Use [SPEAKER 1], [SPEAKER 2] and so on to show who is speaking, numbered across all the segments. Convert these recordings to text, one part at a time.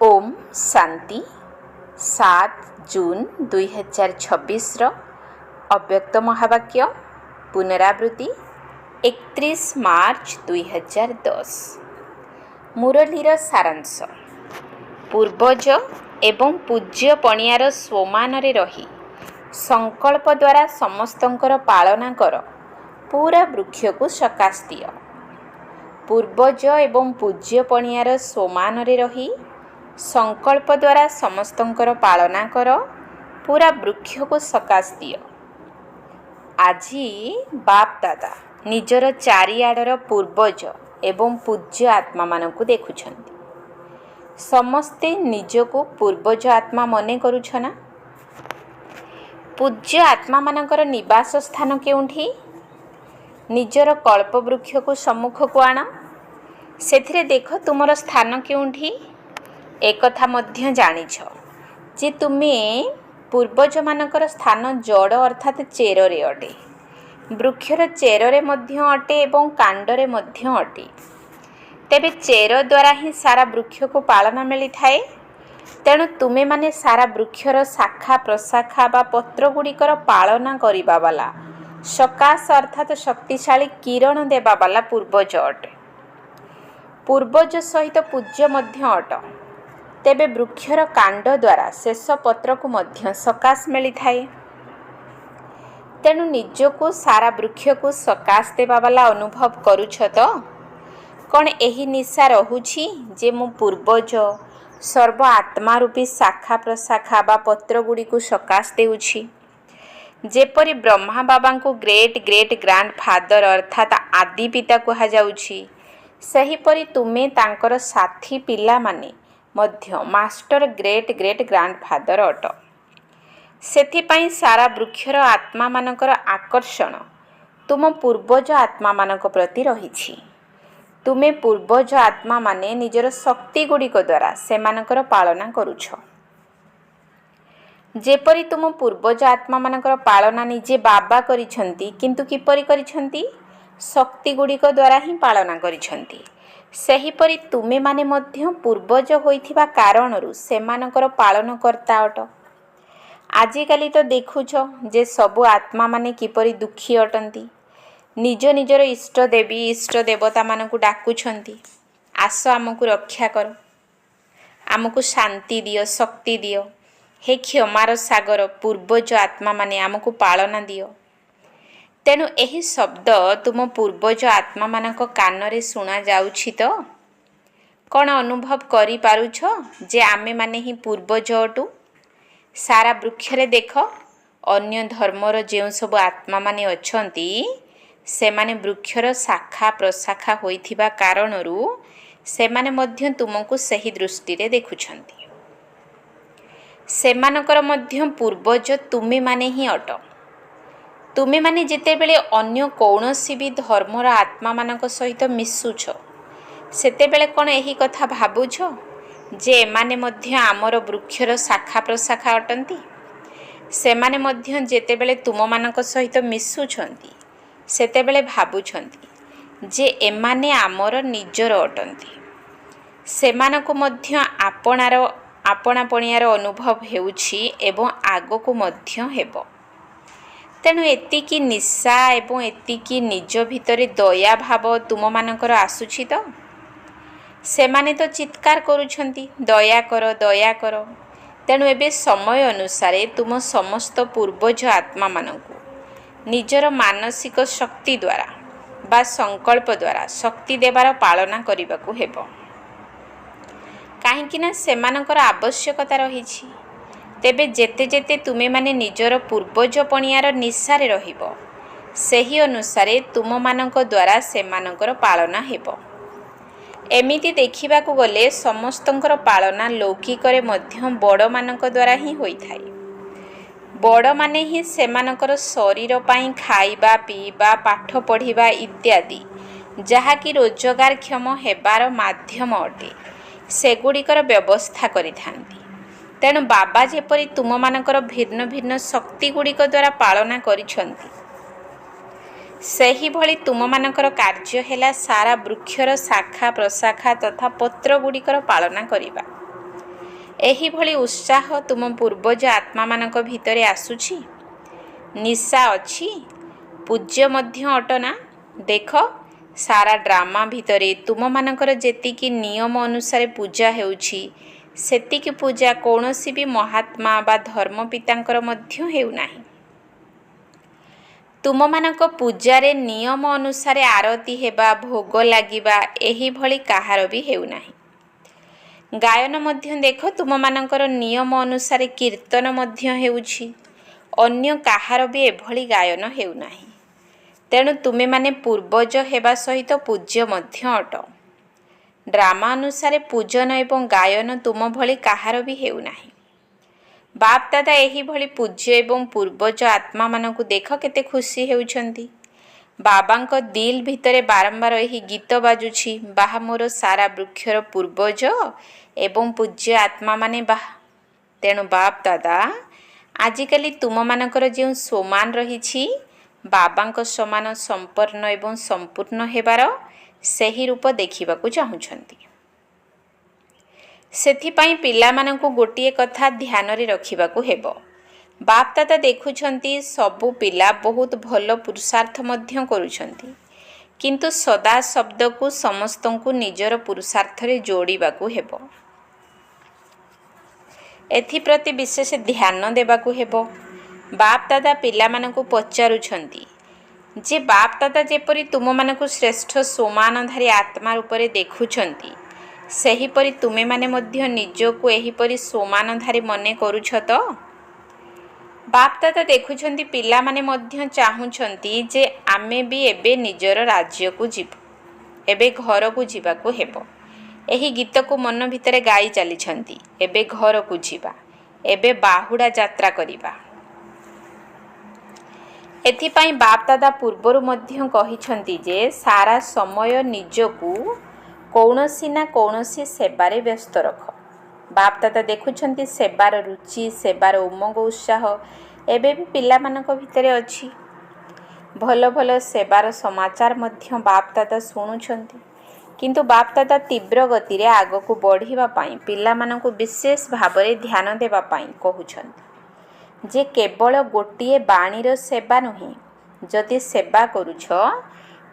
[SPEAKER 1] ओम शांति 7 जून 2026 अव्यक्त महावाक्य पुनरावृत्ति 31 मार्च 2010 मुरलीर सारांश पूर्वज एवं पूज्य पणियार स्वमान रही संकल्प द्वारा समस्तंकर पालना कर पूरा वृक्ष को सकाश दिय। पूर्वज एवं पूज्य पणियार स्वमान रही संकल्प द्वारा समस्तंकर पालना कर पूरा वृक्ष को सकाश दिय। आज बाप दादा निजर चारिआडर पूर्वज एवं पूज्य आत्मा मानकु देखुछन्ति। समस्ते निजको पूर्वज आत्मा मने करुछ ना? पूज्य आत्मा मानकर निवास स्थान केउंठी? निजर कल्प वृक्ष को सम्मुख को आण, सेथिरे देख तुमर स्थान केउंठी? एकथा मध्य जानिछ जे तुमे पूर्वज मानकर स्थान जड़ अर्थात चेररे अटे। वृक्षर चेररे मध्य अटे एवं कांडरे मध्य अटे। तेबे चेर द्वारा ही सारा वृक्ष को पालना मिली थाए। तेणु तुमे माने सारा वृक्षर शाखा प्रशाखा बा पत्र गुड़िकर पालना करिबा वाला सकाश अर्थात शक्तिशाली किरण देबा वाला पूर्वज अटे। पूर्वज सहित पूज्य मध्य अट। तेबे वृक्षर कांड द्वारा शेष पत्र को मध्य सकाश मिली थाए। तेणु निजको सारा वृक्ष को सकाश देबा वाला अनुभव करुछ तो? कौन एही निशा रहुछि जे मु पूर्वज सर्व आत्मा रूपी शाखा प्रशाखा बा पत्र गुड़ी को सकाश देउछि? जेपरि ब्रह्मा बाबा को ग्रेट ग्रेट ग्रांड फादर अर्थात आदि पिता कहा जाउछि, सेहीपरि तुमे तांकर साथी पिला माने मध्य master great great grandfather अट। सेथिपाई सारा वृक्षर आत्मा मानकर आकर्षण तुम पूर्वज आत्मा मानक प्रति रहिछि। तुमे पूर्वज आत्मा माने निजर शक्ति गुड़िक द्वारा सेमानकर पालना करुछ। जेपरि तुम पूर्वज आत्मा मानकर पालना निजे बाबा करिछंती, किंतु किपरि करिछंती? शक्ति गुड़िक द्वारा ही पालना करिछंती। सेहीपरि तुमे माने मध्य पूर्वज होइथिबा कारणरू सेमानकर पालन कर्ता अट। आजिकाली तो देखुछ जे सबु आत्मा माने किपरि दुखी अटंती। निज निजर इष्ट देवी इष्ट देवता मानकु डाकुछंती, आस आमकु रक्षा कर, आमकु शांति दियो, शक्ति दियो, हे क्षमार सागर पूर्वज आत्मा माने आमकु पालना दियो। तेणु एही शब्द तुम पूर्वज आत्मा मानक कानरे सुना जाउछि तो? कौन अनुभव करि पारुछ जे आमे माने ही पूर्वज अटु? सारा वृक्षरे देख अन्य धर्मर जेउ सब आत्मा माने अछंती सेमाने वृक्षर शाखा प्रशाखा होइथिबा कारणरू सेमाने मध्य तुमको सही दृष्टि रे देखुछंती। सेमानकर मध्य पूर्वज तुमे माने ही अट। तुमे माने जेतेबेले अन्य कौनसी भी धर्मर आत्मा मानक सहित मिसुछ, सेतेबेले कौन एही कथा भाबुछ जे एमाने मध्य आमर वृक्षर शाखा प्रशाखा अटंती? सेमाने मध्य जेतेबेले तुम मानक सहित मिसुछंती सेतेबेले भाबुछंती जे एमाने आमर निजर अटंती। सेमानको मध्य आपणापणियार अनुभव हेउछि एवं आगको मध्य हेबो। तेणु एतिकी निशा एवं एतिकी निज भितरे दया भाव तुम मानकर आसुछि तो? सेमाने तो चित्कार करुछंती दया कर दया कर। तेणु एबे समय अनुसारे तुम समस्त पूर्वज आत्मा मानकु निजर मानसिक शक्ति द्वारा बा संकल्प द्वारा शक्ति देवार पालना करिबाकु हेबो। काहेकि ना सेमानकर आवश्यकता रहिछि। तेबे जेते जेते तुमे माने निजर पूर्वज पणियार निशारे रहिबो, सेही अनुसारे तुम मानक द्वारा सेमानकर पालना हेबो। एमिति देखिबाकु गले समस्तंकर पालना लौकिकरे मध्य बड़ मानक द्वारा ही होइथाय। बड़ माने ही सेमानकर शरीर पाई खाइबा पीबा पाठ पढ़िबा इत्यादि जहाँकि रोजगारक्षम हेबार माध्यम अटे सेगुड़िकर व्यवस्था करिथांती। तेणु बाबा जेपरि तुम मानकर भिन्न भिन्न शक्ति गुड़िक द्वारा पालना करिछंती, सेही भली तुम मानकर कार्य हेला सारा वृक्षर शाखा प्रशाखा तथा पत्र गुड़िकर पालना करिबा। ଏହିଭଳି ଉତ୍ସାହ ତୁମ ପୂର୍ବଜ ଆତ୍ମାମାନଙ୍କ ଭିତରେ ଆସୁଛି? ନିଶା ଅଛି? ପୂଜ୍ୟ ମଧ୍ୟ ଅଟନା? ଦେଖ, ସାରା ଡ୍ରାମା ଭିତରେ ତୁମମାନଙ୍କର ଯେତିକି ନିୟମ ଅନୁସାରେ ପୂଜା ହେଉଛି, ସେତିକି ପୂଜା କୌଣସି ବି ମହାତ୍ମା ବା ଧର୍ମପିତାଙ୍କର ମଧ୍ୟ ହେଉନାହିଁ। ତୁମମାନଙ୍କ ପୂଜାରେ ନିୟମ ଅନୁସାରେ ଆରତି ହେବା, ଭୋଗ ଲାଗିବା ଏହିଭଳି କାହାର ବି ହେଉନାହିଁ। ଗାୟନ ମଧ୍ୟ ଦେଖ, ତୁମମାନଙ୍କର ନିୟମ ଅନୁସାରେ କୀର୍ତ୍ତନ ମଧ୍ୟ ହେଉଛି। ଅନ୍ୟ କାହାର ବି ଏଭଳି ଗାୟନ ହେଉନାହିଁ। ତେଣୁ ତୁମେମାନେ ପୂର୍ବଜ ହେବା ସହିତ ପୂଜ୍ୟ ମଧ୍ୟ ଅଟ। ଡ୍ରାମା ଅନୁସାରେ ପୂଜନ ଏବଂ ଗାୟନ ତୁମ ଭଳି କାହାର ବି ହେଉନାହିଁ। ବାପ ଦାଦା ଏହିଭଳି ପୂଜ୍ୟ ଏବଂ ପୂର୍ବଜ ଆତ୍ମାମାନଙ୍କୁ ଦେଖ କେତେ ଖୁସି ହେଉଛନ୍ତି। ବାବାଙ୍କ ଦିଲ୍ ଭିତରେ ବାରମ୍ବାର ଏହି ଗୀତ ବାଜୁଛି, ବାହା ମୋର ସାରା ବୃକ୍ଷର ପୂର୍ବଜ ଏବଂ ପୂଜ୍ୟ ଆତ୍ମାମାନେ ବାହା। ତେଣୁ ବାପ ଦାଦା ଆଜିକାଲି ତୁମମାନଙ୍କର ଯେଉଁ ସୋମାନ ରହିଛି, ବାବାଙ୍କ ସମାନ ସମ୍ପନ୍ନ ଏବଂ ସମ୍ପୂର୍ଣ୍ଣ ହେବାର ସେହି ରୂପ ଦେଖିବାକୁ ଚାହୁଁଛନ୍ତି। ସେଥିପାଇଁ ପିଲାମାନଙ୍କୁ ଗୋଟିଏ କଥା ଧ୍ୟାନରେ ରଖିବାକୁ ହେବ। ବାପ ଦାଦା ଦେଖୁଛନ୍ତି ସବୁ ପିଲା ବହୁତ ଭଲ ପୁରୁଷାର୍ଥ ମଧ୍ୟ କରୁଛନ୍ତି, କିନ୍ତୁ ସଦା ଶବ୍ଦକୁ ସମସ୍ତଙ୍କୁ ନିଜର ପୁରୁଷାର୍ଥରେ ଯୋଡ଼ିବାକୁ ହେବ। ଏଥିପ୍ରତି ବିଶେଷ ଧ୍ୟାନ ଦେବାକୁ ହେବ। ବାପ ଦାଦା ପିଲାମାନଙ୍କୁ ପଚାରୁଛନ୍ତି ଯେ ବାପ ଦାଦା ଯେପରି ତୁମମାନଙ୍କୁ ଶ୍ରେଷ୍ଠ ସୋମାନଧାରୀ ଆତ୍ମା ରୂପରେ ଦେଖୁଛନ୍ତି, ସେହିପରି ତୁମେମାନେ ମଧ୍ୟ ନିଜକୁ ଏହିପରି ସୋମାନଧାରୀ ମନେ କରୁଛ ତ? ବାପ ଦାଦା ଦେଖୁଛନ୍ତି ପିଲାମାନେ ମଧ୍ୟ ଚାହୁଁଛନ୍ତି ଯେ ଆମେ ବି ଏବେ ନିଜର ରାଜ୍ୟକୁ ଯିବୁ, ଏବେ ଘରକୁ ଯିବାକୁ ହେବ। ଏହି ଗୀତକୁ ମନ ଭିତରେ ଗାଇ ଚାଲିଛନ୍ତି, ଏବେ ଘରକୁ ଯିବା, ଏବେ ବାହୁଡ଼ା ଯାତ୍ରା କରିବା। ଏଥିପାଇଁ ବାପ ଦାଦା ପୂର୍ବରୁ ମଧ୍ୟ କହିଛନ୍ତି ଯେ ସାରା ସମୟ ନିଜକୁ କୌଣସି ନା କୌଣସି ସେବାରେ ବ୍ୟସ୍ତ ରଖ। ବାପ ଦାଦା ଦେଖୁଛନ୍ତି ସେବାର ରୁଚି, ସେବାର ଉମଙ୍ଗ ଉତ୍ସାହ ଏବେ ବି ପିଲାମାନଙ୍କ ଭିତରେ ଅଛି। ଭଲ ଭଲ ସେବାର ସମାଚାର ମଧ୍ୟ ବାପ ଦାଦା ଶୁଣୁଛନ୍ତି। କିନ୍ତୁ ବାପ ଦାଦା ତୀବ୍ର ଗତିରେ ଆଗକୁ ବଢ଼ିବା ପାଇଁ ପିଲାମାନଙ୍କୁ ବିଶେଷ ଭାବରେ ଧ୍ୟାନ ଦେବା ପାଇଁ କହୁଛନ୍ତି ଯେ କେବଳ ଗୋଟିଏ ବାଣୀର ସେବା ନୁହେଁ। ଯଦି ସେବା କରୁଛ,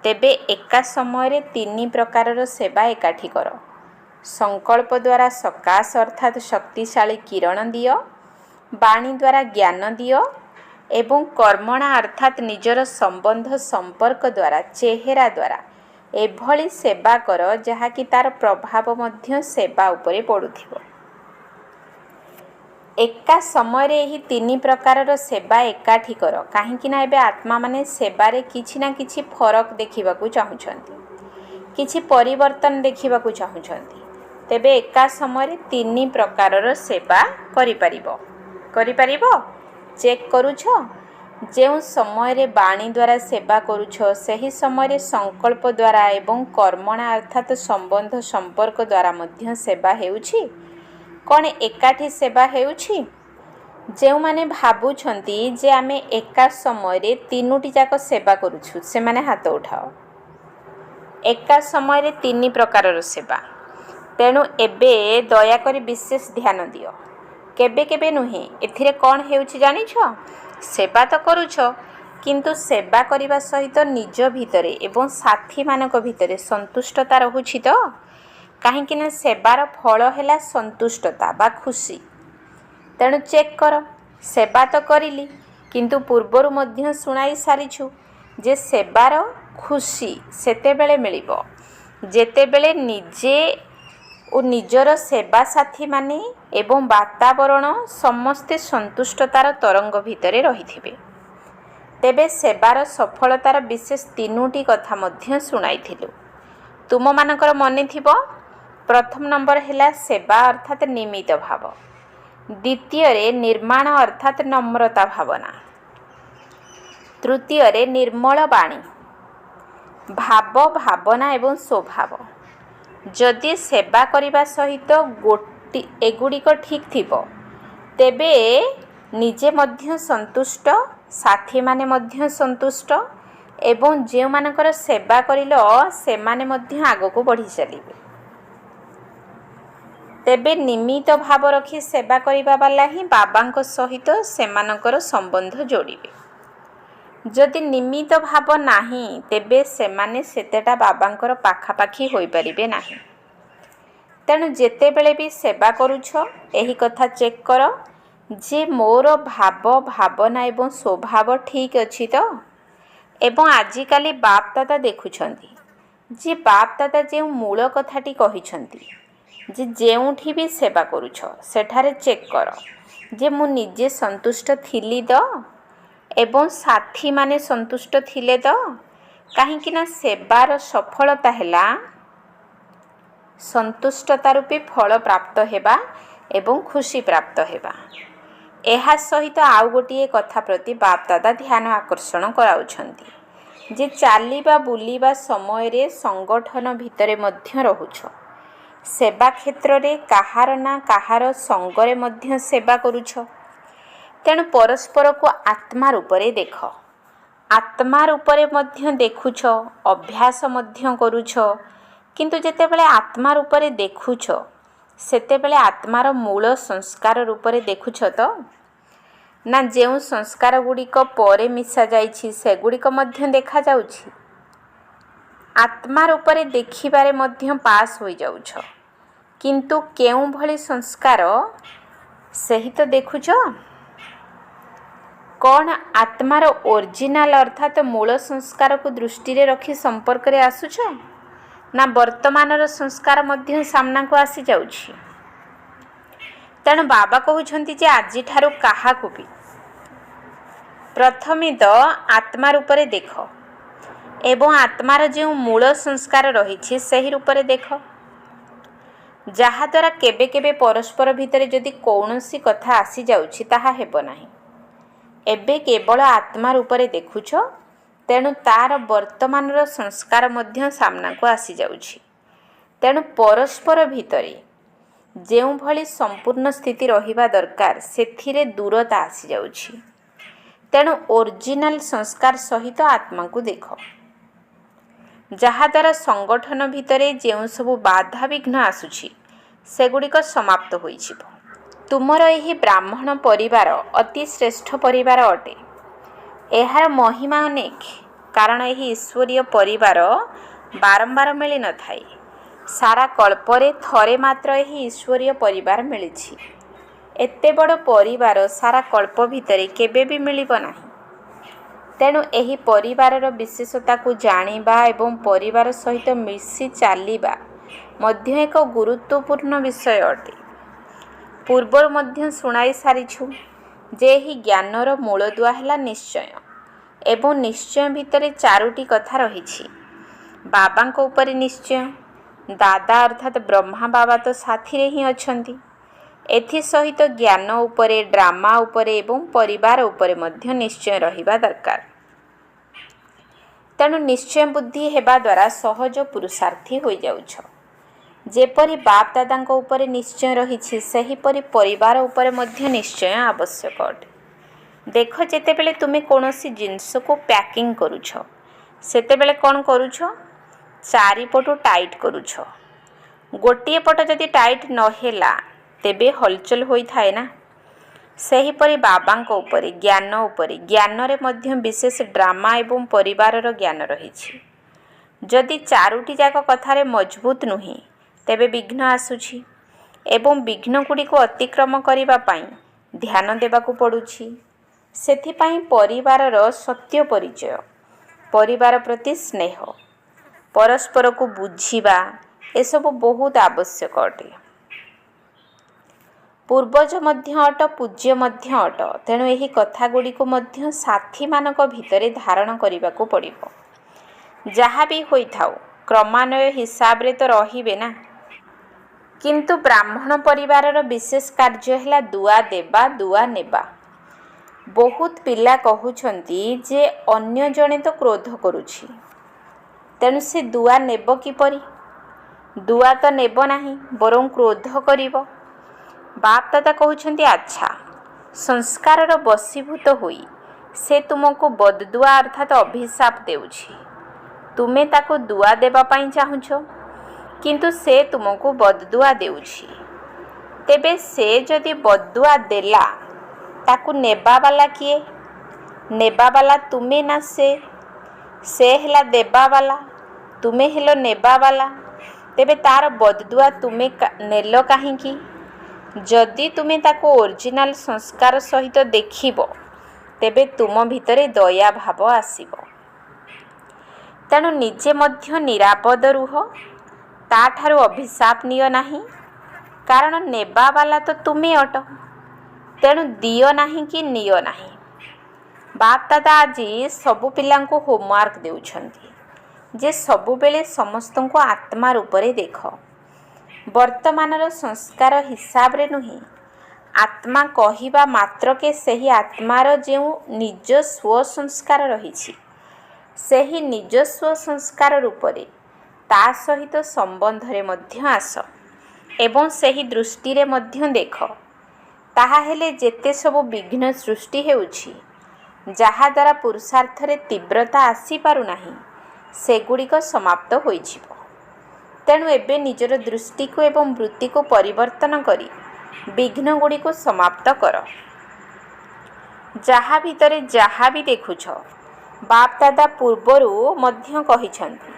[SPEAKER 1] ତେବେ ଏକା ସମୟରେ 3 ପ୍ରକାରର ସେବା ଏକାଠି କର। ସଂକଳ୍ପ ଦ୍ୱାରା ସକାଶ ଅର୍ଥାତ୍ ଶକ୍ତିଶାଳୀ କିରଣ ଦିଅ, ବାଣୀ ଦ୍ୱାରା ଜ୍ଞାନ ଦିଅ ଏବଂ କର୍ମଣା ଅର୍ଥାତ୍ ନିଜର ସମ୍ବନ୍ଧ ସମ୍ପର୍କ ଦ୍ୱାରା, ଚେହେରା ଦ୍ୱାରା ଏଭଳି ସେବା କର ଯାହାକି ତାର ପ୍ରଭାବ ମଧ୍ୟ ସେବା ଉପରେ ପଡ଼ୁଥିବ। ଏକା ସମୟରେ ଏହି 3 ପ୍ରକାରର ସେବା ଏକାଠି କର, କାହିଁକି ନା ଏବେ ଆତ୍ମାମାନେ ସେବାରେ କିଛି ନା କିଛି ଫରକ ଦେଖିବାକୁ ଚାହୁଁଛନ୍ତି, କିଛି ପରିବର୍ତ୍ତନ ଦେଖିବାକୁ ଚାହୁଁଛନ୍ତି। ତେବେ ଏକା ସମୟରେ 3 ପ୍ରକାରର ସେବା କରିପାରିବ? ଚେକ୍ କରୁଛ? ଯେଉଁ ସମୟରେ ବାଣୀ ଦ୍ୱାରା ସେବା କରୁଛ, ସେହି ସମୟରେ ସଂକଳ୍ପ ଦ୍ୱାରା ଏବଂ କର୍ମଣା ଅର୍ଥାତ୍ ସମ୍ବନ୍ଧ ସମ୍ପର୍କ ଦ୍ୱାରା ମଧ୍ୟ ସେବା ହେଉଛି? କ'ଣ ଏକାଠି ସେବା ହେଉଛି? ଯେଉଁମାନେ ଭାବୁଛନ୍ତି ଯେ ଆମେ ଏକା ସମୟରେ 3ଟି ଯାକ ସେବା କରୁଛୁ, ସେମାନେ ହାତ ଉଠାଅ। ଏକା ସମୟରେ 3 ପ୍ରକାରର ସେବା। ତେଣୁ ଏବେ ଦୟାକରି ବିଶେଷ ଧ୍ୟାନ ଦିଅ। କେବେ କେବେ ନୁହେଁ। ଏଥିରେ କ'ଣ ହେଉଛି ଜାଣିଛ? ସେବା ତ କରୁଛ, କିନ୍ତୁ ସେବା କରିବା ସହିତ ନିଜ ଭିତରେ ଏବଂ ସାଥୀମାନଙ୍କ ଭିତରେ ସନ୍ତୁଷ୍ଟତା ରହୁଛି ତ? କାହିଁକି ନା ସେବାର ଫଳ ହେଲା ସନ୍ତୁଷ୍ଟତା ବା ଖୁସି। ତେଣୁ ଚେକ୍ କର। ସେବା ତ କରିଲି, କିନ୍ତୁ ପୂର୍ବରୁ ମଧ୍ୟ ଶୁଣାଇ ସାରିଛୁ ଯେ ସେବାର ଖୁସି ସେତେବେଳେ ମିଳିବ ଯେତେବେଳେ ନିଜେ ଓ ନିଜର ସେବା ସାଥୀମାନେ ଏବଂ ବାତାବରଣ ସମସ୍ତେ ସନ୍ତୁଷ୍ଟତାର ତରଙ୍ଗ ଭିତରେ ରହିଥିବେ। ତେବେ ସେବାର ସଫଳତାର ବିଶେଷ 3ଟି କଥା ମଧ୍ୟ ଶୁଣାଇଥିଲୁ। ତୁମମାନଙ୍କର ମନେଥିବ, ପ୍ରଥମ ନମ୍ବର ହେଲା ସେବା ଅର୍ଥାତ୍ ନିମିତ୍ତ ଭାବ। ଦ୍ୱିତୀୟରେ ନିର୍ମାଣ ଅର୍ଥାତ୍ ନମ୍ରତା ଭାବନା। ତୃତୀୟରେ ନିର୍ମଳ ବାଣୀ, ଭାବ, ଭାବନା ଏବଂ ସ୍ୱଭାବ। ଯଦି ସେବା କରିବା ସହିତ ଏଗୁଡ଼ିକ ଠିକ୍ ଥିବ, ତେବେ ନିଜେ ମଧ୍ୟ ସନ୍ତୁଷ୍ଟ, ସାଥୀମାନେ ମଧ୍ୟ ସନ୍ତୁଷ୍ଟ ଏବଂ ଯେଉଁମାନଙ୍କର ସେବା କରିଲ ସେମାନେ ମଧ୍ୟ ଆଗକୁ ବଢ଼ି ଚାଲିବେ। ତେବେ ନିମିତ୍ତ ଭାବ ରଖି ସେବା କରିବା ବାଲା ହିଁ ବାବାଙ୍କ ସହିତ ସେମାନଙ୍କର ସମ୍ବନ୍ଧ ଯୋଡ଼ିବେ। ଯଦି ନିମିତ୍ତ ଭାବ ନାହିଁ ତେବେ ସେମାନେ ସେତେଟା ବାବାଙ୍କର ପାଖାପାଖି ହୋଇପାରିବେ ନାହିଁ। ତେଣୁ ଯେତେବେଳେ ବି ସେବା କରୁଛ ଏହି କଥା ଚେକ୍ କର ଯେ ମୋର ଭାବ ଭାବନା ଏବଂ ସ୍ୱଭାବ ଠିକ୍ ଅଛି ତ। ଏବଂ ଆଜିକାଲି ବାପ୍ ଦାଦା ଦେଖୁଛନ୍ତି ଯେ ବାପ୍ ଦାଦା ଯେଉଁ ମୂଳ କଥାଟି କହିଛନ୍ତି ଯେ ଯେଉଁଠି ବି ସେବା କରୁଛ ସେଠାରେ ଚେକ୍ କର ଯେ ମୁଁ ନିଜେ ସନ୍ତୁଷ୍ଟ ଥିଲି ତ ଏବଂ ସାଥୀମାନେ ସନ୍ତୁଷ୍ଟ ଥିଲେ ତ। କାହିଁକି ନା ସେବାର ସଫଳତା ହେଲା ସନ୍ତୁଷ୍ଟତା ରୂପୀ ଫଳ ପ୍ରାପ୍ତ ହେବା ଏବଂ ଖୁସି ପ୍ରାପ୍ତ ହେବା। ଏହା ସହିତ ଆଉ ଗୋଟିଏ କଥା ପ୍ରତି ବାପ୍ ଦାଦା ଧ୍ୟାନ ଆକର୍ଷଣ କରାଉଛନ୍ତି ଯେ ଚାଲିବା ବୁଲିବା ସମୟରେ ସଂଗଠନ ଭିତରେ ମଧ୍ୟ ରହୁଛ। ସେବା କ୍ଷେତ୍ରରେ କାହାର ନା କାହାର ସଙ୍ଗରେ ମଧ୍ୟ ସେବା କରୁଛ। ତେଣୁ ପରସ୍ପରକୁ ଆତ୍ମା ରୂପରେ ଦେଖ। ଆତ୍ମା ରୂପରେ ମଧ୍ୟ ଦେଖୁଛ, ଅଭ୍ୟାସ ମଧ୍ୟ କରୁଛ। କିନ୍ତୁ ଯେତେବେଳେ ଆତ୍ମା ରୂପରେ ଦେଖୁଛ ସେତେବେଳେ ଆତ୍ମାର ମୂଳ ସଂସ୍କାର ରୂପରେ ଦେଖୁଛ ତ ନା ଯେଉଁ ସଂସ୍କାର ଗୁଡ଼ିକ ପରେ ମିଶାଯାଇଛି ସେଗୁଡ଼ିକ ମଧ୍ୟ ଦେଖାଯାଉଛି। ଆତ୍ମା ରୂପରେ ଦେଖିବାରେ ମଧ୍ୟ ପାସ୍ ହୋଇଯାଉଛ, କିନ୍ତୁ କେଉଁଭଳି ସଂସ୍କାର ସେହି ତ ଦେଖୁଛ। କ'ଣ ଆତ୍ମାର ଓରିଜିନାଲ ଅର୍ଥାତ୍ ମୂଳ ସଂସ୍କାରକୁ ଦୃଷ୍ଟିରେ ରଖି ସମ୍ପର୍କରେ ଆସୁଛ ନା ବର୍ତ୍ତମାନର ସଂସ୍କାର ମଧ୍ୟ ସାମ୍ନାକୁ ଆସିଯାଉଛି। ତେଣୁ ବାବା କହୁଛନ୍ତି ଯେ ଆଜିଠାରୁ କାହାକୁ ବି ପ୍ରଥମେ ତ ଆତ୍ମା ରୂପରେ ଦେଖ ଏବଂ ଆତ୍ମାର ଯେଉଁ ମୂଳ ସଂସ୍କାର ରହିଛି ସେହି ରୂପରେ ଦେଖ। ଯାହାଦ୍ୱାରା କେବେ କେବେ ପରସ୍ପର ଭିତରେ ଯଦି କୌଣସି କଥା ଆସିଯାଉଛି ତାହା ହେବ ନାହିଁ। ଏବେ କେବଳ ଆତ୍ମା ରୂପରେ ଦେଖୁଛ, ତେଣୁ ତାର ବର୍ତ୍ତମାନର ସଂସ୍କାର ମଧ୍ୟ ସାମ୍ନାକୁ ଆସିଯାଉଛି। ତେଣୁ ପରସ୍ପର ଭିତରେ ଯେଉଁଭଳି ସମ୍ପୂର୍ଣ୍ଣ ସ୍ଥିତି ରହିବା ଦରକାର ସେଥିରେ ଦୂରତା ଆସିଯାଉଛି। ତେଣୁ ଓରିଜିନାଲ ସଂସ୍କାର ସହିତ ଆତ୍ମାକୁ ଦେଖ, ଯାହାଦ୍ୱାରା ସଂଗଠନ ଭିତରେ ଯେଉଁ ସବୁ ବାଧାବିଘ୍ନ ଆସୁଛି ସେଗୁଡ଼ିକ ସମାପ୍ତ ହୋଇଯିବ। ତୁମର ଏହି ବ୍ରାହ୍ମଣ ପରିବାର ଅତି ଶ୍ରେଷ୍ଠ ପରିବାର ଅଟେ। ଏହାର ମହିମା ଅନେକ, କାରଣ ଏହି ଈଶ୍ୱରୀୟ ପରିବାର ବାରମ୍ବାର ମିଳିନଥାଏ। ସାରା କଳ୍ପରେ ଥରେ ମାତ୍ର ଏହି ଈଶ୍ୱରୀୟ ପରିବାର ମିଳିଛି। ଏତେ ବଡ଼ ପରିବାର ସାରା କଳ୍ପ ଭିତରେ କେବେ ବି ମିଳିବ ନାହିଁ। ତେଣୁ ଏହି ପରିବାରର ବିଶେଷତାକୁ ଜାଣିବା ଏବଂ ପରିବାର ସହିତ ମିଶି ଚାଲିବା ମଧ୍ୟ ଏକ ଗୁରୁତ୍ୱପୂର୍ଣ୍ଣ ବିଷୟ ଅଟେ। ପୂର୍ବରୁ ମଧ୍ୟ ଶୁଣାଇ ସାରିଛୁ ଯେ ଏହି ଜ୍ଞାନର ମୂଳଦୁଆ ହେଲା ନିଶ୍ଚୟ ଏବଂ ନିଶ୍ଚୟ ଭିତରେ ଚାରୋଟି କଥା ରହିଛି। ବାବାଙ୍କ ଉପରେ ନିଶ୍ଚୟ, ଦାଦା ଅର୍ଥାତ୍ ବ୍ରହ୍ମା ବାବା ତ ସାଥିରେ ହିଁ ଅଛନ୍ତି। ଏଥିସହିତ ଜ୍ଞାନ ଉପରେ, ଡ୍ରାମା ଉପରେ ଏବଂ ପରିବାର ଉପରେ ମଧ୍ୟ ନିଶ୍ଚୟ ରହିବା ଦରକାର। ତେଣୁ ନିଶ୍ଚୟ ବୁଦ୍ଧି ହେବା ଦ୍ୱାରା ସହଜ ପୁରୁଷାର୍ଥୀ ହୋଇଯାଉଛ। ଯେପରି ବାପ୍ ଦାଦାଙ୍କ ଉପରେ ନିଶ୍ଚୟ ରହିଛି ସେହିପରି ପରିବାର ଉପରେ ମଧ୍ୟ ନିଶ୍ଚୟ ଆବଶ୍ୟକ ଅଟେ। ଦେଖ, ଯେତେବେଳେ ତୁମେ କୌଣସି ଜିନିଷକୁ ପ୍ୟାକିଂ କରୁଛ ସେତେବେଳେ କ'ଣ କରୁଛ? ଚାରିପଟୁ ଟାଇଟ୍ କରୁଛ। ଗୋଟିଏ ପଟ ଯଦି ଟାଇଟ୍ ନ ହେଲା ତେବେ ହଲଚଲ ହୋଇଥାଏ ନା। ସେହିପରି ବାବାଙ୍କ ଉପରେ, ଜ୍ଞାନ ଉପରେ, ଜ୍ଞାନରେ ମଧ୍ୟ ବିଶେଷ ଡ୍ରାମା ଏବଂ ପରିବାରର ଜ୍ଞାନ ରହିଛି। ଯଦି ଚାରୋଟି ଯାକ କଥାରେ ମଜବୁତ ନୁହେଁ ତେବେ ବିଘ୍ନ ଆସୁଛି ଏବଂ ବିଘ୍ନଗୁଡ଼ିକୁ ଅତିକ୍ରମ କରିବା ପାଇଁ ଧ୍ୟାନ ଦେବାକୁ ପଡ଼ୁଛି। ସେଥିପାଇଁ ପରିବାରର ସତ୍ୟ ପରିଚୟ, ପରିବାର ପ୍ରତି ସ୍ନେହ, ପରସ୍ପରକୁ ବୁଝିବା ଏସବୁ ବହୁତ ଆବଶ୍ୟକ ଅଟେ। ପୂର୍ବଜ ମଧ୍ୟ ଅଟ, ପୂଜ୍ୟ ମଧ୍ୟ ଅଟ। ତେଣୁ ଏହି କଥାଗୁଡ଼ିକୁ ମଧ୍ୟ ସାଥୀମାନଙ୍କ ଭିତରେ ଧାରଣ କରିବାକୁ ପଡ଼ିବ। ଯାହା ବି ହୋଇଥାଉ କ୍ରମାନ୍ୱୟ ହିସାବରେ ତ ରହିବେ ନା। କିନ୍ତୁ ବ୍ରାହ୍ମଣ ପରିବାରର ବିଶେଷ କାର୍ଯ୍ୟ ହେଲା ଦୁଆ ଦେବା, ଦୁଆ ନେବା। ବହୁତ ପିଲା କହୁଛନ୍ତି ଯେ ଅନ୍ୟ ଜଣେ ତ କ୍ରୋଧ କରୁଛି, ତେଣୁ ସେ ଦୁଆ ନେବ କିପରି? ଦୁଆ ତ ନେବ ନାହିଁ, ବରଂ କ୍ରୋଧ କରିବ। ବାପ୍ ଦାଦା କହୁଛନ୍ତି, ଆଚ୍ଛା, ସଂସ୍କାରର ବଶୀଭୂତ ହୋଇ ସେ ତୁମକୁ ବଦଦୁଆ ଅର୍ଥାତ୍ ଅଭିଶାପ ଦେଉଛି। ତୁମେ ତାକୁ ଦୁଆ ଦେବା ପାଇଁ ଚାହୁଁଛ, କିନ୍ତୁ ସେ ତୁମକୁ ବଦଦୁଆ ଦେଉଛି। ତେବେ ସେ ଯଦି ବଦୁଆ ଦେଲା ତାକୁ ନେବାବାଲା କିଏ? ନେବାବାଲା ତୁମେ ନା ସେ? ସେ ହେଲା ଦେବାବାଲା, ତୁମେ ହେଲ ନେବାବାଲା। ତେବେ ତାର ବଦୁଆ ତୁମେ ନେଲ କାହିଁକି? ଯଦି ତୁମେ ତାକୁ ଓରିଜିନାଲ ସଂସ୍କାର ସହିତ ଦେଖିବ ତେବେ ତୁମ ଭିତରେ ଦୟା ଭାବ ଆସିବ। ତେଣୁ ନିଜେ ମଧ୍ୟ ନିରାପଦ ରୁହ, ତାଠାରୁ ଅଭିଶାପ ନିଅ ନାହିଁ। କାରଣ ନେବାବାଲା ତ ତୁମେ ଅଟ। ତେଣୁ ଦିଅ ନାହିଁ କି ନିଅ ନାହିଁ। ବାପ୍ ଦାଦା ଆଜି ସବୁ ପିଲାଙ୍କୁ ହୋମୱାର୍କ ଦେଉଛନ୍ତି ଯେ ସବୁବେଳେ ସମସ୍ତଙ୍କୁ ଆତ୍ମା ରୂପରେ ଦେଖ। ବର୍ତ୍ତମାନର ସଂସ୍କାର ହିସାବରେ ନୁହେଁ, ଆତ୍ମା କହିବା ମାତ୍ରକେ ସେହି ଆତ୍ମାର ଯେଉଁ ନିଜସ୍ୱ ସଂସ୍କାର ରହିଛି ସେହି ନିଜସ୍ୱ ସଂସ୍କାର ରୂପରେ ତା ସହିତ ସମ୍ବନ୍ଧରେ ମଧ୍ୟ ଆସ ଏବଂ ସେହି ଦୃଷ୍ଟିରେ ମଧ୍ୟ ଦେଖ। ତାହା ହେଲେ ଯେତେ ସବୁ ବିଘ୍ନ ସୃଷ୍ଟି ହେଉଛି, ଯାହାଦ୍ୱାରା ପୁରୁଷାର୍ଥରେ ତୀବ୍ରତା ଆସିପାରୁନାହିଁ, ସେଗୁଡ଼ିକ ସମାପ୍ତ ହୋଇଯିବ। ତେଣୁ ଏବେ ନିଜର ଦୃଷ୍ଟିକୁ ଏବଂ ବୃତ୍ତିକୁ ପରିବର୍ତ୍ତନ କରି ବିଘ୍ନଗୁଡ଼ିକୁ ସମାପ୍ତ କର। ଯାହା ଭିତରେ ଯାହା ବି ଦେଖୁଛ, ବାପ୍ ଦାଦା ପୂର୍ବରୁ ମଧ୍ୟ କହିଛନ୍ତି,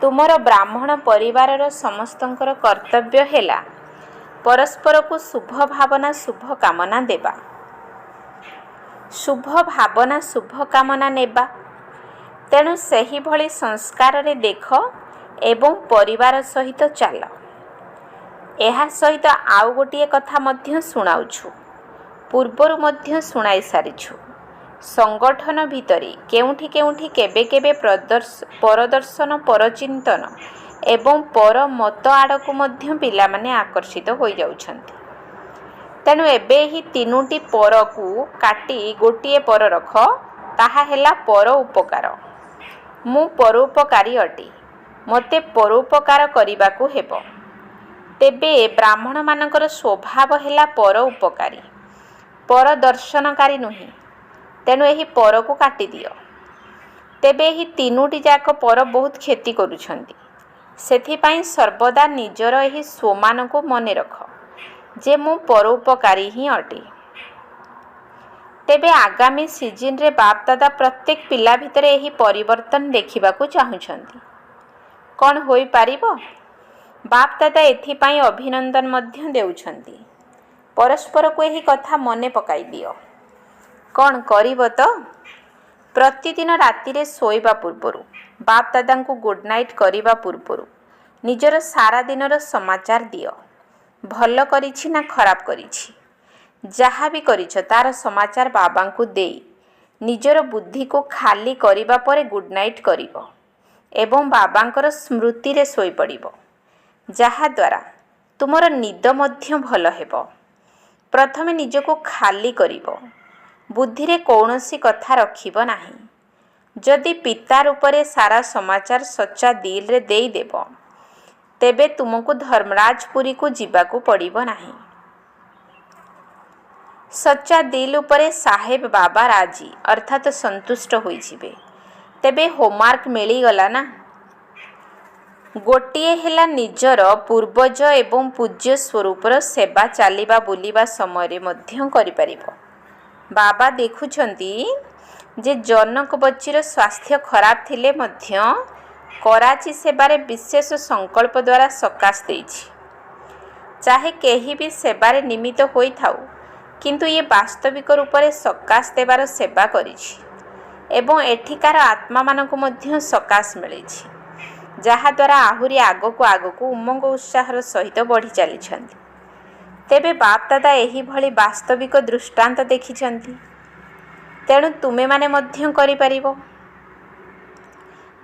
[SPEAKER 1] ତୁମର ବ୍ରାହ୍ମଣ ପରିବାରର ସମସ୍ତଙ୍କର କର୍ତ୍ତବ୍ୟ ହେଲା ପରସ୍ପରକୁ ଶୁଭ ଭାବନା ଶୁଭ କାମନା ଦେବା, ଶୁଭ ଭାବନା ଶୁଭ କାମନା ନେବା। ତେଣୁ ସେହିଭଳି ସଂସ୍କାରରେ ଦେଖ ଏବଂ ପରିବାର ସହିତ ଚାଲ। ଏହା ସହିତ ଆଉ ଗୋଟିଏ କଥା ମଧ୍ୟ ଶୁଣାଉଛୁ, ପୂର୍ବରୁ ମଧ୍ୟ ଶୁଣାଇ ସାରିଛୁ। ସଂଗଠନ ଭିତରେ କେଉଁଠି କେଉଁଠି କେବେ କେବେ ପରଦର୍ଶନ, ପରଚିନ୍ତନ ଏବଂ ପର ମତ ଆଡ଼କୁ ମଧ୍ୟ ପିଲାମାନେ ଆକର୍ଷିତ ହୋଇଯାଉଛନ୍ତି। ତେଣୁ ଏବେ ଏହି ତିନୋଟି ପରକୁ କାଟି ଗୋଟିଏ ପର ରଖ, ତାହା ହେଲା ପର ଉପକାର। ମୁଁ ପରୋପକାରୀ ଅଟେ, ମୋତେ ପରୋପକାର କରିବାକୁ ହେବ। ତେବେ ବ୍ରାହ୍ମଣମାନଙ୍କର ସ୍ୱଭାବ ହେଲା ପର ଉପକାରୀ, ପର ଦର୍ଶନକାରୀ ନୁହେଁ। ତେଣୁ ଏହି ପରକୁ କାଟିଦିଅ। ତେବେ ଏହି ତିନୋଟି ଯାକ ପର ବହୁତ କ୍ଷତି କରୁଛନ୍ତି। ସେଥିପାଇଁ ସର୍ବଦା ନିଜର ଏହି ସ୍ୱମାନଙ୍କୁ ମନେ ରଖ ଯେ ମୁଁ ପରୋପକାରୀ ହିଁ ଅଟେ। ତେବେ ଆଗାମୀ ସିଜିନରେ ବାପ୍ ଦାଦା ପ୍ରତ୍ୟେକ ପିଲା ଭିତରେ ଏହି ପରିବର୍ତ୍ତନ ଦେଖିବାକୁ ଚାହୁଁଛନ୍ତି। କ'ଣ ହୋଇପାରିବ? ବାପ୍ ଦାଦା ଏଥିପାଇଁ ଅଭିନନ୍ଦନ ମଧ୍ୟ ଦେଉଛନ୍ତି। ପରସ୍ପରକୁ ଏହି କଥା ମନେ ପକାଇ ଦିଅ। କ'ଣ କରିବ ତ? ପ୍ରତିଦିନ ରାତିରେ ଶୋଇବା ପୂର୍ବରୁ, ବାପ୍ ଦାଦାଙ୍କୁ ଗୁଡ୍ ନାଇଟ୍ କରିବା ପୂର୍ବରୁ ନିଜର ସାରା ଦିନର ସମାଚାର ଦିଅ। ଭଲ କରିଛି ନା ଖରାପ କରିଛି, ଯାହା ବି କରିଛ ତାର ସମାଚାର ବାବାଙ୍କୁ ଦେଇ ନିଜର ବୁଦ୍ଧିକୁ ଖାଲି କରିବା ପରେ ଗୁଡ୍ ନାଇଟ୍ କରିବ ଏବଂ ବାବାଙ୍କର ସ୍ମୃତିରେ ଶୋଇପଡ଼ିବ, ଯାହାଦ୍ୱାରା ତୁମର ନିଦ ମଧ୍ୟ ଭଲ ହେବ। ପ୍ରଥମେ ନିଜକୁ ଖାଲି କରିବ, ବୁଦ୍ଧିରେ କୌଣସି କଥା ରଖିବ ନାହିଁ। ଯଦି ପିତା ରୂପରେ ସାରା ସମାଚାର ସଚ୍ଚା ଦିଲରେ ଦେଇଦେବ, ତେବେ ତୁମକୁ ଧର୍ମରାଜପୁରୀକୁ ଯିବାକୁ ପଡ଼ିବ ନାହିଁ। ସଚ୍ଚା ଦିଲ ଉପରେ ସାହେବ ବାବା ରାଜି ଅର୍ଥାତ୍ ସନ୍ତୁଷ୍ଟ ହୋଇଯିବେ। ତେବେ ହୋମୱାର୍କ ମିଳିଗଲା ନା? ଗୋଟିଏ ହେଲା ନିଜର ପୂର୍ବଜ ଏବଂ ପୂଜ୍ୟ ସ୍ୱରୂପର ସେବା ଚାଲିବା ବୁଲିବା ସମୟରେ ମଧ୍ୟ କରିପାରିବ। ବାବା ଦେଖୁଛନ୍ତି ଯେ ଜନକ ବଚ୍ଚିର ସ୍ୱାସ୍ଥ୍ୟ ଖରାପ ଥିଲେ ମଧ୍ୟ କରାଚି ସେବାରେ ବିଶେଷ ସଂକଳ୍ପ ଦ୍ୱାରା ସକାଶ ଦେଇଛି। ଚାହେ କେହି ବି ସେବାରେ ନିମିତ୍ତ ହୋଇଥାଉ, କିନ୍ତୁ ଇଏ ବାସ୍ତବିକ ରୂପରେ ସକାଶ ଦେବାର ସେବା କରିଛି ଏବଂ ଏଠିକାର ଆତ୍ମାମାନଙ୍କୁ ମଧ୍ୟ ସକାଶ ମିଳିଛି, ଯାହାଦ୍ୱାରା ଆହୁରି ଆଗକୁ ଆଗକୁ ଉମଙ୍ଗ ଉତ୍ସାହର ସହିତ ବଢ଼ି ଚାଲିଛନ୍ତି। ତେବେ ବାପ୍ ଦାଦା ଏହିଭଳି ବାସ୍ତବିକ ଦୃଷ୍ଟାନ୍ତ ଦେଖିଛନ୍ତି। ତେଣୁ ତୁମେମାନେ ମଧ୍ୟ କରିପାରିବ।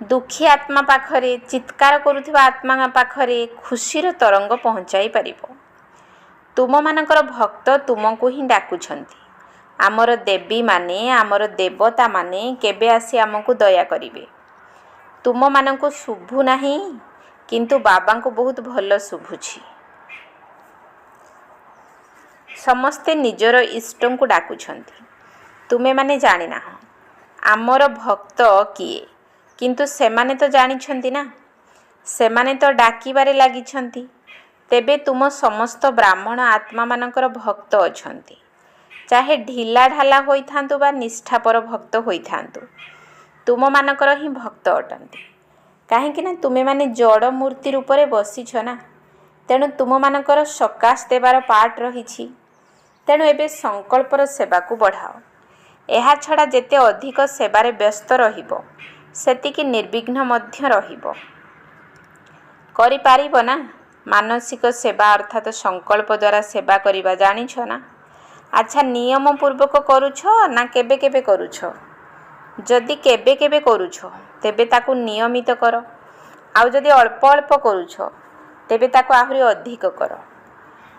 [SPEAKER 1] ଦୁଃଖୀ ଆତ୍ମା ପାଖରେ, ଚିତ୍କାର କରୁଥିବା ଆତ୍ମା ପାଖରେ ଖୁସିର ତରଙ୍ଗ ପହଞ୍ଚାଇ ପାରିବ। ତୁମମାନଙ୍କର ଭକ୍ତ ତୁମକୁ ହିଁ ଡାକୁଛନ୍ତି। ଆମର ଦେବୀମାନେ, ଆମର ଦେବତାମାନେ କେବେ ଆସି ଆମକୁ ଦୟା କରିବେ? ତୁମମାନଙ୍କୁ ଶୁଭୁ ନାହିଁ, କିନ୍ତୁ ବାବାଙ୍କୁ ବହୁତ ଭଲ ଶୁଭୁଛି। ସମସ୍ତେ ନିଜର ଇଷ୍ଟଙ୍କୁ ଡାକୁଛନ୍ତି। ତୁମେମାନେ ଜାଣିନାହ ଆମର ଭକ୍ତ କିଏ, କିନ୍ତୁ ସେମାନେ ତ ଜାଣିଛନ୍ତି ନା। ସେମାନେ ତ ଡାକିବାରେ ଲାଗିଛନ୍ତି। ତେବେ ତୁମ ସମସ୍ତ ବ୍ରାହ୍ମଣ ଆତ୍ମାମାନଙ୍କର ଭକ୍ତ ଅଛନ୍ତି। ଚାହେ ଢିଲା ଢାଲା ହୋଇଥାନ୍ତୁ ବା ନିଷ୍ଠାପର ଭକ୍ତ ହୋଇଥାନ୍ତୁ, ତୁମମାନଙ୍କର ହିଁ ଭକ୍ତ ଅଟନ୍ତି। କାହିଁକି ନା ତୁମେମାନେ ଜଡ଼ ମୂର୍ତ୍ତି ରୂପରେ ବସିଛ ନା, ତେଣୁ ତୁମମାନଙ୍କର ସକାଶ ଦେବାର ପାଠ ରହିଛି। ତେଣୁ ଏବେ ସଂକଳ୍ପର ସେବାକୁ ବଢ଼ାଅ। ଏହା ଛଡ଼ା ଯେତେ ଅଧିକ ସେବାରେ ବ୍ୟସ୍ତ ରହିବ, ସେତିକି ନିର୍ବିଘ୍ନ ମଧ୍ୟ ରହିବ। କରିପାରିବ ନା? ମାନସିକ ସେବା ଅର୍ଥାତ୍ ସଂକଳ୍ପ ଦ୍ୱାରା ସେବା କରିବା ଜାଣିଛ ନା? ଆଚ୍ଛା, ନିୟମ ପୂର୍ବକ କରୁଛ ନା କେବେ କେବେ କରୁଛ? ଯଦି କେବେ କେବେ କରୁଛ, ତେବେ ତାକୁ ନିୟମିତ କର। ଆଉ ଯଦି ଅଳ୍ପ ଅଳ୍ପ କରୁଛ, ତେବେ ତାକୁ ଆହୁରି ଅଧିକ କର।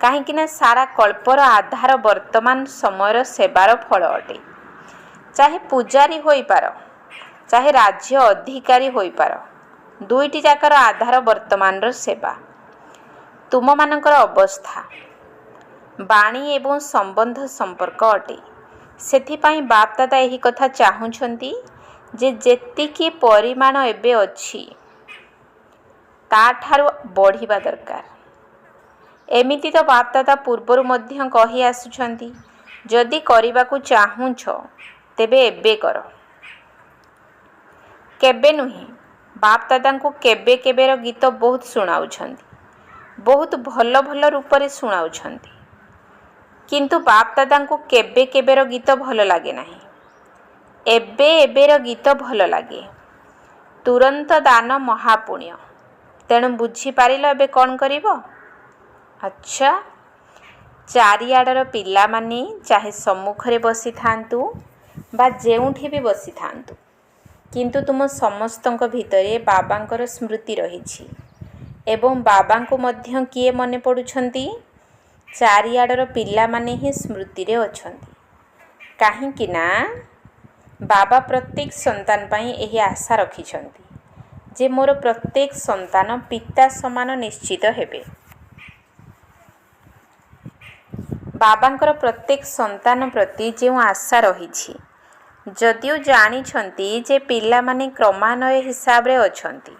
[SPEAKER 1] କାହିଁକି ନା ସାରା କଳ୍ପର ଆଧାର ବର୍ତ୍ତମାନ ସମୟର ସେବାର ଫଳ ଅଟେ। ଚାହେ ପୂଜାରୀ ହୋଇପାର, ଚାହେ ରାଜ୍ୟ ଅଧିକାରୀ ହୋଇପାର, ଦୁଇଟି ଯାକର ଆଧାର ବର୍ତ୍ତମାନର ସେବା। ତୁମମାନଙ୍କର ଅବସ୍ଥା ବାଣୀ ଏବଂ ସମ୍ବନ୍ଧ ସମ୍ପର୍କ ଅଟେ। ସେଥିପାଇଁ ବାପଦାଦା ଏହି କଥା ଚାହୁଁଛନ୍ତି ଯେ ଯେତିକି ପରିମାଣ ଏବେ ଅଛି, ତାଠାରୁ ବଢ଼ିବା ଦରକାର। ଏମିତି ତ ବାପଦାଦା ପୂର୍ବରୁ ମଧ୍ୟ କହି ଆସୁଛନ୍ତି, ଯଦି କରିବାକୁ ଚାହୁଁଛ ତେବେ ଏବେ କର। କେବେ ନୁହେଁ, ବାପଦାଦାଙ୍କୁ କେବେ କେବେର ଗୀତ ବହୁତ ଶୁଣାଉଛନ୍ତି, ବହୁତ ଭଲ ଭଲ ରୂପରେ ଶୁଣାଉଛନ୍ତି। କିନ୍ତୁ ବାପଦାଦାଙ୍କୁ କେବେ କେବେର ଗୀତ ଭଲ ଲାଗେ ନାହିଁ, ଏବେ ଏବେର ଗୀତ ଭଲ ଲାଗେ। ତୁରନ୍ତ ଦାନ ମହାପୁଣ୍ୟ। ତେଣୁ ବୁଝିପାରିଲ ଏବେ କ'ଣ କରିବ? ଆଚ୍ଛା, ଚାରିଆଡ଼ର ପିଲାମାନେ ଚାହେ ସମ୍ମୁଖରେ ବସିଥାନ୍ତୁ ବା ଯେଉଁଠି ବି ବସିଥାନ୍ତୁ, କିନ୍ତୁ ତୁମ ସମସ୍ତଙ୍କ ଭିତରେ ବାବାଙ୍କର ସ୍ମୃତି ରହିଛି। ଏବଂ ବାବାଙ୍କୁ ମଧ୍ୟ କିଏ ମନେ ପଡ଼ୁଛନ୍ତି? ଚାରିଆଡ଼ର ପିଲାମାନେ ହିଁ ସ୍ମୃତିରେ ଅଛନ୍ତି। କାହିଁକି ନା ବାବା ପ୍ରତ୍ୟେକ ସନ୍ତାନ ପାଇଁ ଏହି ଆଶା ରଖିଛନ୍ତି ଯେ ମୋର ପ୍ରତ୍ୟେକ ସନ୍ତାନ ପିତା ସମାନ ନିଶ୍ଚିତ ହେବେ। ବାବାଙ୍କର ପ୍ରତ୍ୟେକ ସନ୍ତାନ ପ୍ରତି ଯେଉଁ ଆଶା ରହିଛି, ଯଦିଓ ଜାଣିଛନ୍ତି ଯେ ପିଲାମାନେ କ୍ରମାନ୍ୱୟ ହିସାବରେ ଅଛନ୍ତି,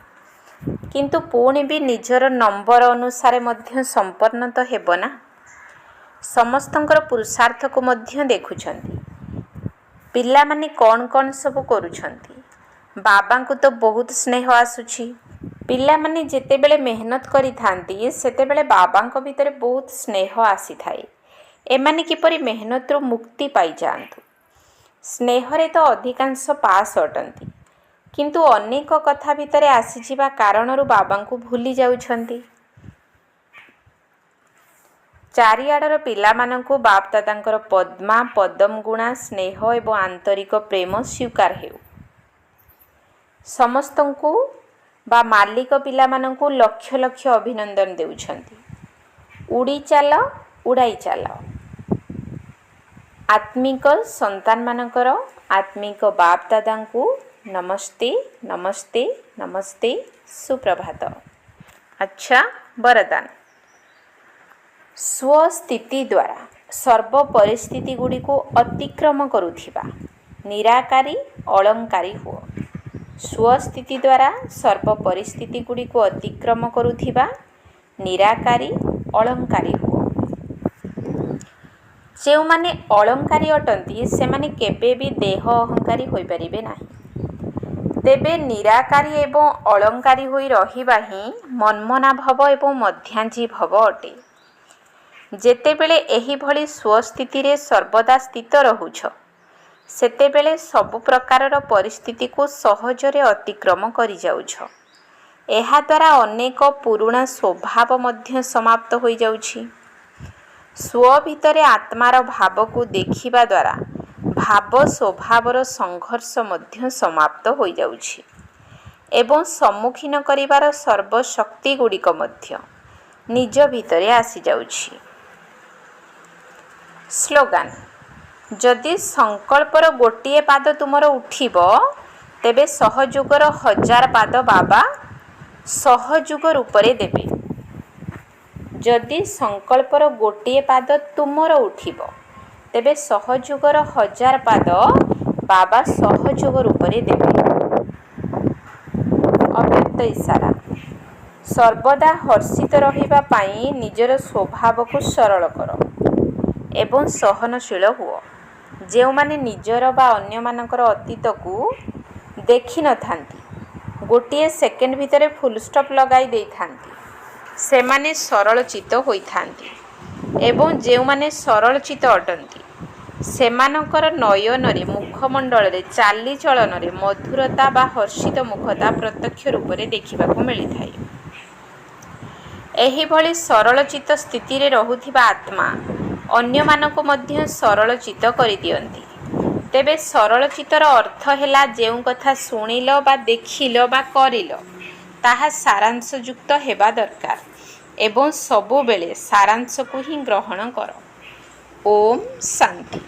[SPEAKER 1] କିନ୍ତୁ ପୁଣି ବି ନିଜର ନମ୍ବର ଅନୁସାରେ ମଧ୍ୟ ସମ୍ପନ୍ନ ତ ହେବ ନା। ସମସ୍ତଙ୍କର ପୁରୁଷାର୍ଥକୁ ମଧ୍ୟ ଦେଖୁଛନ୍ତି। ପିଲାମାନେ କ'ଣ କ'ଣ ସବୁ କରୁଛନ୍ତି। ବାବାଙ୍କୁ ତ ବହୁତ ସ୍ନେହ ଆସୁଛି। ପିଲାମାନେ ଯେତେବେଳେ ମେହନତ କରିଥାନ୍ତି, ସେତେବେଳେ ବାବାଙ୍କ ଭିତରେ ବହୁତ ସ୍ନେହ ଆସିଥାଏ। ଏମାନେ କିପରି ମେହନତରୁ ମୁକ୍ତି ପାଇଯାଆନ୍ତୁ। ସ୍ନେହରେ ତ ଅଧିକାଂଶ ପାସ୍ ଅଟନ୍ତି, କିନ୍ତୁ ଅନେକ କଥା ଭିତରେ ଆସିଯିବା କାରଣରୁ ବାବାଙ୍କୁ ଭୁଲି ଯାଉଛନ୍ତି। ଚାରିଆଡ଼ର ପିଲାମାନଙ୍କୁ ବାପଦାଦାଙ୍କର ପଦ୍ମା ପଦମଗୁଣା ସ୍ନେହ ଏବଂ ଆନ୍ତରିକ ପ୍ରେମ ସ୍ୱୀକାର ହେଉ। ସମସ୍ତଙ୍କୁ ବା ମାଲିକ ପିଲାମାନଙ୍କୁ ଲକ୍ଷ ଲକ୍ଷ ଅଭିନନ୍ଦନ ଦେଉଛନ୍ତି। ଉଡ଼ି ଚାଲ, ଉଡ଼ାଇ ଚାଲ। ଆତ୍ମିକ ସନ୍ତାନମାନଙ୍କର ଆତ୍ମିକ ବାପଦାଦାଙ୍କୁ ନମସ୍ତେ ନମସ୍ତେ ନମସ୍ତେ, ସୁପ୍ରଭାତ। ଆଚ୍ଛା, ବରଦାନ। ସ୍ୱସ୍ଥିତି ଦ୍ୱାରା ସର୍ବ ପରିସ୍ଥିତି ଗୁଡ଼ିକୁ ଅତିକ୍ରମ କରୁଥିବା ନିରାକାରୀ ଅଳଙ୍କାରୀ ହୁଅ। ସ୍ୱସ୍ଥିତି ଦ୍ୱାରା ସର୍ବ ପରିସ୍ଥିତି ଗୁଡ଼ିକୁ ଅତିକ୍ରମ କରୁଥିବା ନିରାକାରୀ ଅଳଙ୍କାରୀ ହୁଅ। ଯେଉଁମାନେ ଅଳଙ୍କାରୀ ଅଟନ୍ତି, ସେମାନେ କେବେ ବି ଦେହ ଅହଙ୍କାରୀ ହୋଇପାରିବେ ନାହିଁ। ତେବେ ନିରାକାରୀ ଏବଂ ଅଳଙ୍କାରୀ ହୋଇ ରହିବା ହିଁ ମନ୍ମନା ଭବ ଏବଂ ମଧ୍ୟାଞ୍ଜି ଭବ ଅଟେ। ଯେତେବେଳେ ଏହିଭଳି ସ୍ୱସ୍ଥିତିରେ ସର୍ବଦା ସ୍ଥିତ ରହୁଛ, ସେତେବେଳେ ସବୁ ପ୍ରକାରର ପରିସ୍ଥିତିକୁ ସହଜରେ ଅତିକ୍ରମ କରିଯାଉଛ। ଏହାଦ୍ୱାରା ଅନେକ ପୁରୁଣା ସ୍ୱଭାବ ମଧ୍ୟ ସମାପ୍ତ ହୋଇଯାଉଛି। ସ୍ୱ ଭିତରେ ଆତ୍ମାର ଭାବକୁ ଦେଖିବା ଦ୍ୱାରା ଭାବ ସ୍ୱଭାବର ସଂଘର୍ଷ ମଧ୍ୟ ସମାପ୍ତ ହୋଇଯାଉଛି ଏବଂ ସମ୍ମୁଖୀନ କରିବାର ସର୍ବଶକ୍ତି ଗୁଡ଼ିକ ମଧ୍ୟ ନିଜ ଭିତରେ ଆସିଯାଉଛି। ସ୍ଲୋଗାନ: ଯଦି ସଂକଳ୍ପର ଗୋଟିଏ ପାଦ ତୁମର ଉଠିବ, ତେବେ ସହଯୋଗର 1000 ପାଦ ବାବା ସହଯୋଗ ରୂପରେ ଦେବେ। ଯଦି ସଂକଳ୍ପର ଗୋଟିଏ ପାଦ ତୁମର ଉଠିବ, ତେବେ ସହଯୋଗର 1000 ପାଦ ବାବା ସହଯୋଗ ରୂପରେ ଦେବେ। ଅବ୍ୟକ୍ତ ଇଶାରା। ସର୍ବଦା ହର୍ଷିତ ରହିବା ପାଇଁ ନିଜର ସ୍ୱଭାବକୁ ସରଳ କର ଏବଂ ସହନଶୀଳ ହୁଅ। ଯେଉଁମାନେ ନିଜର ବା ଅନ୍ୟମାନଙ୍କର ଅତୀତକୁ ଦେଖିନଥାନ୍ତି, ଗୋଟିଏ ସେକେଣ୍ଡ ଭିତରେ ଫୁଲ୍ ଷ୍ଟପ୍ ଲଗାଇ ଦେଇଥାନ୍ତି, ସେମାନେ ସରଳଚିତ୍ତ ହୋଇଥାନ୍ତି। ଏବଂ ଯେଉଁମାନେ ସରଳଚିତ୍ତ ଅଟନ୍ତି, ସେମାନଙ୍କର ନୟନରେ, ମୁଖମଣ୍ଡଳରେ, ଚାଲିଚଳନରେ ମଧୁରତା ବା ହର୍ଷିତ ମୁଖତା ପ୍ରତ୍ୟକ୍ଷ ରୂପରେ ଦେଖିବାକୁ ମିଳିଥାଏ। ଏହିଭଳି ସରଳଚିତ୍ତ ସ୍ଥିତିରେ ରହୁଥିବା ଆତ୍ମା ଅନ୍ୟମାନଙ୍କୁ ମଧ୍ୟ ସରଳଚିତ୍ତ କରିଦିଅନ୍ତି। ତେବେ ସରଳଚିତ୍ତର ଅର୍ଥ ହେଲା ଯେଉଁ କଥା ଶୁଣିଲ ବା ଦେଖିଲ ବା କରିଲ ତାହା ସାରାଂଶଯୁକ୍ତ ହେବା ଦରକାର ଏବଂ ସବୁବେଳେ ସାରାଂଶକୁ ହିଁ ଗ୍ରହଣ କର। ଓମ୍ ଶାନ୍ତି।